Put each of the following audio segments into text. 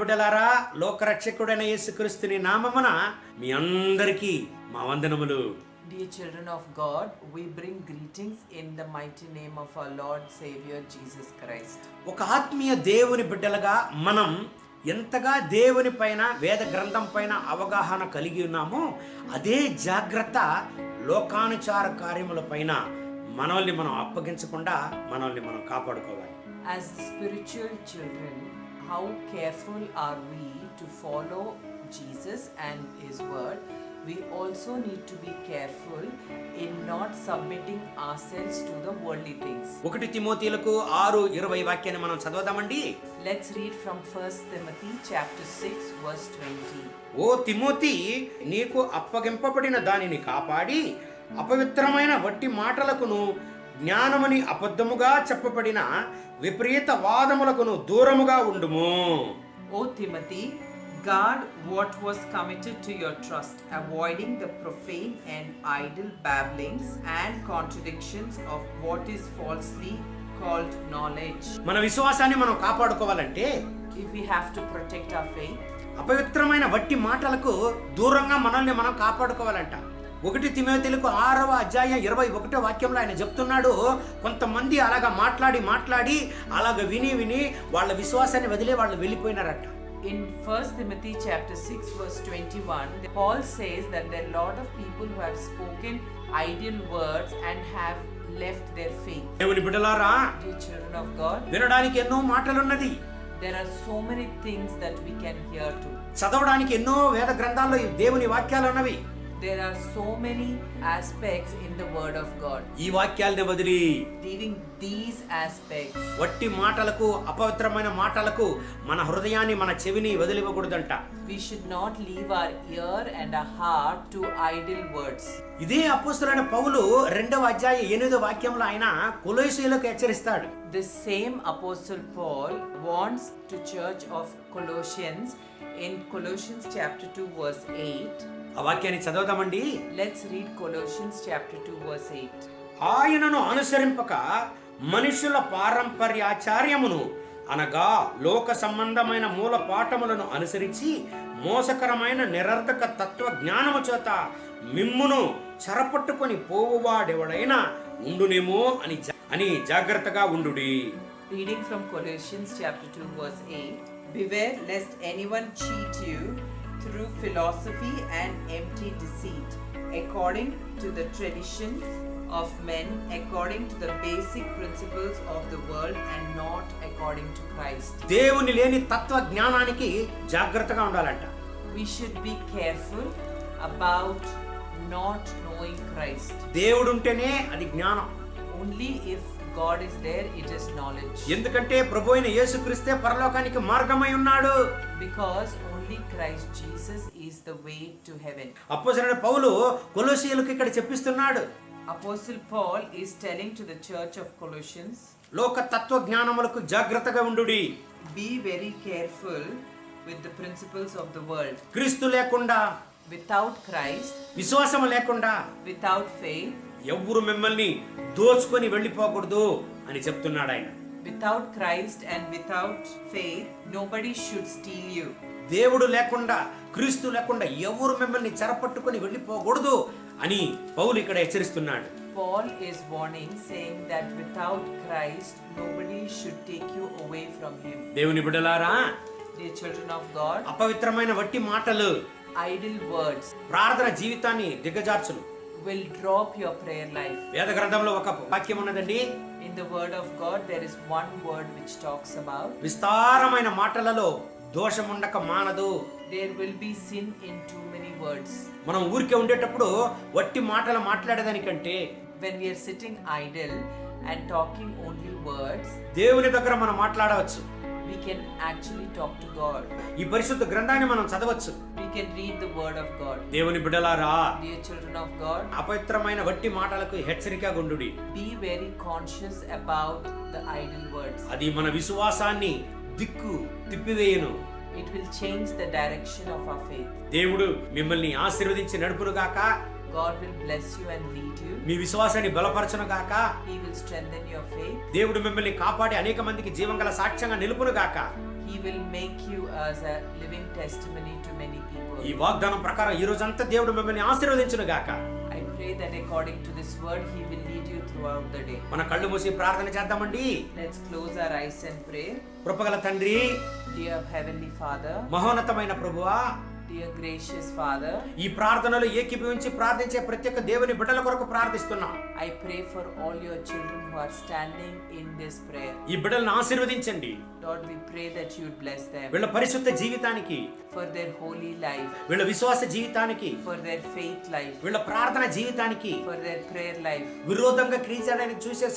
బిడ్డలారా, లోకరక్షకుడైన యేసుక్రీస్తుని నామమున మీ అందరికీ మా వందనములు. Dear children of God, we bring greetings in the mighty name of our Lord Savior Jesus Christ. ఒక ఆత్మీయ దేవుని బిడ్డలుగా మనం ఎంతగా దేవుని పైన, వేద గ్రంథం పైన అవగాహన కలిగి ఉన్నామో అదే జాగ్రత్త లోకానుచార కార్యముల పైన మనల్ని మనం అప్పగించకుండా మనల్ని మనం కాపాడుకోవాలి. As spiritual children, how careful are we to follow Jesus and His word? We also need to be careful in not submitting ourselves to the worldly things. 1 తిమోతీయులకు 6:20 వాక్యాన్ని మనం చదవదామండి. Let's read from 1 Timothy chapter 6 verse 20. ఓ Timothy, నీకు అప్పగింపబడిన దానిని కాపాడి అపవిత్రమైన వట్టి మాటలకును జ్ఞానమని అబద్ధముగా చెప్పబడిన విపరీత వాదములకును దూరముగా ఉండుము. O Timothy, guard what was committed to your trust, avoiding the profane and idle babblings and contradictions of what is falsely called knowledge. మన విశ్వాసాన్ని మనం కాపాడుకోవాలంటే, If we have to protect our faith, అపవిత్రమైన వట్టి మాటలకు దూరంగా మనల్ని మనం కాపాడుకోవాలంట. 1 తిమోతీయులకు 6:21 వాక్యంలో ఆయన చెప్తున్నాడు, కొంతమంది అలాగా మాట్లాడి అలాగ విని వాళ్ళ విశ్వాసాన్ని వదిలే వాళ్ళు వెళ్ళిపోయినారట. in 1 Timothy chapter 6 verse 21, Paul says that there are a lot of people who have spoken idle words and have left their faith. దేవుని బిడ్డలారా, Dear children of God, వినడానికి ఎన్నో మాటలున్నది, there are so many things that we can hear too. చదవడానికి ఎన్నో వేద గ్రంథాల్లో దేవుని వాక్యాలు ఉన్నవి. There are so many aspects in the word of God. ఈ వాక్యాలని వదిలి Leaving these aspects, వట్టి మాటలకు, అపవిత్రమైన మాటలకు మన హృదయాన్ని, మన చెవిని వదిలివ్వకూడదంట. we should not leave our ear and our heart to idle words. ఇదే అపోస్తలుడైన పౌలు 2:8 వాక్యంలో ఆయన కొలొస్సీయులకు హెచ్చరిస్తాడు. The same apostle Paul warns to church of Colossians in Colossians chapter 2 verse 8. ఆ వాక్యాన్ని చదవదామండి. Let's read Colossians chapter 2 verse 8. ఆయనను అనుసరింపక మనుషుల పారంపర్యాచార్యమును అనగా లోక సంబంధమైన మూల పాఠములను అనుసరించి మోసకరమైన నిరర్ధక తత్వ జ్ఞానము చేత మిమ్మును చెరపట్టుకొని పోవువాడెవడైనా ఉండునేమో అని జాగ్రత్తగా ఉండుడి. Reading from Colossians chapter 2 verse 8. Beware lest anyone cheat you through philosophy and empty deceit, according to the tradition of men, according to the basic principles of the world, and not according to Christ. దేవుని లేని తత్వ జ్ఞానానికి జాగ్రత్తగా ఉండాలంట. We should be careful about not knowing Christ. దేవుడు ఉంటేనే అది జ్ఞానం. Only if God is there, it is knowledge. ఎందుకంటే ప్రభు అయిన యేసుక్రీస్తే పరలోకానికి మార్గమై ఉన్నాడు. Because only Christ Jesus is the way to heaven. అపోస్తలుడైన పౌలు కొలొస్సీయులకు ఇక్కడ చెప్పిస్తున్నాడు, Apostle Paul is telling to the church of Colossians, లోక తత్వ జ్ఞానములకు జాగ్రత్తగా ఉండుడి. be very careful with the principles of the world. క్రీస్తు లేకుండా, Without Christ, విశ్వాసం లేకుండా without faith, ఎవ్వరు మిమ్మల్ని దోచుకొని వెళ్ళిపోకూడదు అని చెప్తున్నాడు ఆయన. without Christ and without faith, nobody should steal you. దేవుడు లేకుండా, క్రీస్తు లేకుండా ఎవరు మిమ్మల్ని చెరపట్టుకొని వెళ్ళిపోకూడదు అని పౌలు ఇక్కడ హెచ్చరిస్తున్నాడు. Paul is warning, saying that without Christ, nobody should take you away from him. దేవుని బిడ్డలారా, Dear children of God, అపవిత్రమైన వట్టి మాటలు idle words ప్రార్థన జీవితాన్ని దిగజార్చును. will drop your prayer life. వేద గ్రంథంలో ఒక వాక్యం ఉన్నదండి, In the word of God, there is one word which talks about విస్తారమైన మాటలలో దోషముండక మానదు. there will be sin in too many words. మనం ఊరికే ఉండేటప్పుడు వట్టి మాటలు మాట్లాడేదానికంటే, When we are sitting idle and talking only words, దేవుని దగ్గర మనం మాట్లాడవచ్చు. we can actually talk to God. ఈ పరిశుద్ధ గ్రంథాన్ని మనం చదవచ్చు. We can read the word of God. దేవుని బిడ్డలారా, Dear children of God, అపవిత్రమైన వట్టి మాటలకు హెచ్చరికగా ఉండుడి. be very conscious about the idle words. అది మన విశ్వాసాన్ని దిక్కు తిప్పివేయును. It will change the direction of our faith. దేవుడు మిమ్మల్ని ఆశీర్వదించి నడుపును గాక. God will bless you and lead you. మీ విశ్వాసాన్ని బలపరచును గాక. He will strengthen your faith. దేవుడు మిమ్మల్ని కాపాడి అనేక మందికి జీవంగల సాక్ష్యంగా నిలుపును గాక. He will make you as a living testimony to many people. ఈ వాగ్దానం ప్రకారం ఈ రోజంతా దేవుడు మిమ్మల్ని ఆశీర్వదించును గాక. I pray that according to this word, He will lead you throughout the day. మన కళ్ళు మూసి ప్రార్థన చేద్దామండి. Let's close our eyes and pray. కృపగల తండ్రి, Dear Heavenly Father, మహోన్నతమైన ప్రభువా, dear gracious Father, ఈ ప్రార్థనలో ఏకీభవించి ప్రార్థించే ప్రతి ఒక్క దేవుని బిడ్డల కొరకు ప్రార్థిస్తున్నాం. I pray for all your children who are standing in this prayer. ఈ బిడ్డలను ఆశీర్వదించండి. Lord, we pray that you would bless them వీళ్ళ పరిశుద్ధ జీవితానికి, for their holy life, వీళ్ళ విశ్వాస జీవితానికి, for their faith life, వీళ్ళ ప్రార్థన జీవితానికి for their prayer life. విరోధంగా క్రియని చూసే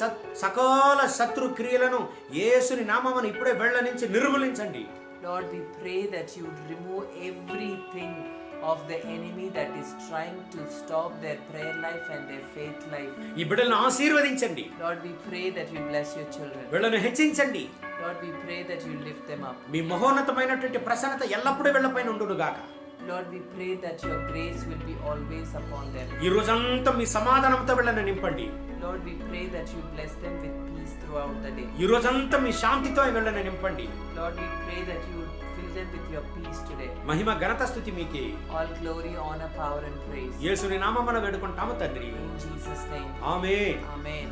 సకల శత్రు క్రియలను యేసుని నామమున ఇప్పుడే వీళ్ళ నుంచి నిర్మూలించండి. Lord, we pray that you would remove everything of the enemy that is trying to stop their prayer life and their faith life. ఈ బిడ్డలను ఆశీర్వదించండి. Lord, we pray that you bless your children. వీళ్ళను హెచ్చించండి. Lord, we pray that you lift them up. మీ మహోన్నతమైనటువంటి ప్రసన్నత ఎల్లప్పుడూ వీళ్ళపైన ఉండును గాక. Lord, we pray that your grace will be always upon them. ఈ రోజంతా మీ సమాధానంతో వీళ్ళని నింపండి. Lord, we pray that you bless them with peace throughout the day. ఈ రోజంతా మీ శాంతితో వీళ్ళని నింపండి. Lord, we pray that you would fill them with your peace today. మహిమ ఘనత స్తుతి మీకే. All glory, honor, power and praise. యేసుని నామమున వేడుకుంటాము తండ్రి. In Jesus' name. Amen. Amen.